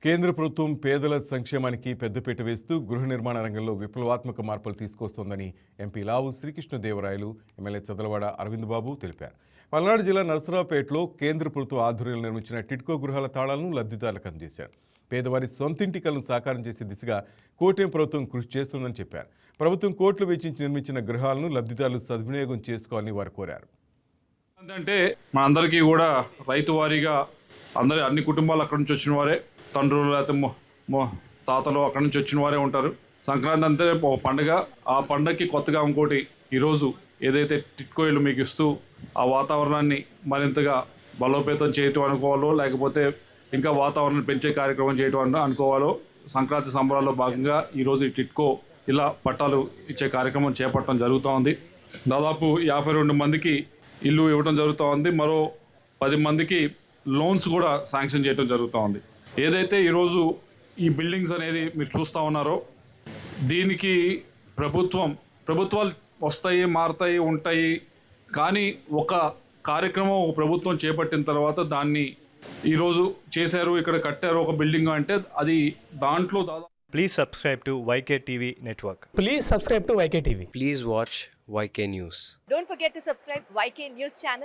కేంద్ర ప్రభుత్వం పేదల సంక్షేమానికి పెద్దపీట వేస్తూ గృహ నిర్మాణ రంగంలో విప్లవాత్మక మార్పులు తీసుకొస్తోందని ఎంపీ లావు శ్రీకృష్ణదేవరాయలు, ఎమ్మెల్యే చదలవాడ అరవింద్ బాబు తెలిపారు. పల్నాడు జిల్లా నరసరావుపేటలో కేంద్ర ప్రభుత్వ ఆధ్వర్యంలో నిర్మించిన టిడ్కో గృహాల తాళాలను లబ్ధిదారులకు అందజేశారు. పేదవారి సొంతింటి కలను సాకారం చేసే దిశగా కూటమి ప్రభుత్వం కృషి చేస్తుందని చెప్పారు. ప్రభుత్వం కోట్లు వెచ్చించి నిర్మించిన గృహాలను లబ్ధిదారులు సద్వినియోగం చేసుకోవాలని వారు కోరారు. అంటే మనందరికీ కూడా రైతు వారీగా అన్ని కుటుంబాలు అక్కడి నుంచి వచ్చిన వారే, తండ్రులు లేకపోతే తాతలు అక్కడి నుంచి వచ్చిన వారే ఉంటారు. సంక్రాంతి అంటే ఒక పండుగ. ఆ పండుగకి కొత్తగా ఇంకోటి ఈరోజు ఏదైతే టిడ్కో ఇల్లు మీకు ఇస్తూ ఆ వాతావరణాన్ని మరింతగా బలోపేతం చేయటం అనుకోవాలో, లేకపోతే ఇంకా వాతావరణాన్ని పెంచే కార్యక్రమం చేయటం అనుకోవాలో, సంక్రాంతి సంబరాల్లో భాగంగా ఈరోజు ఈ టిడ్కో ఇలా పట్టాలు ఇచ్చే కార్యక్రమం చేపట్టడం జరుగుతూ ఉంది. దాదాపు 52 మందికి ఇల్లు ఇవ్వడం జరుగుతూ ఉంది. మరో 10 మందికి లోన్స్ కూడా శాంక్షన్ చేయడం జరుగుతూ ఉంది. ఏదైతే ఈరోజు ఈ బిల్డింగ్స్ అనేది మీరు చూస్తూ ఉన్నారో, దీనికి ప్రభుత్వాలు వస్తాయి, మారుతాయి, ఉంటాయి. కానీ ఒక కార్యక్రమం ఒక ప్రభుత్వం చేపట్టిన తర్వాత దాన్ని ఈరోజు చేశారు, ఇక్కడ కట్టారు ఒక బిల్డింగ్ అంటే అది దాంట్లో దాదాపు. Please subscribe to YK TV Network. Please subscribe to YK TV. Please watch YK News. Don't forget to subscribe YK News channel.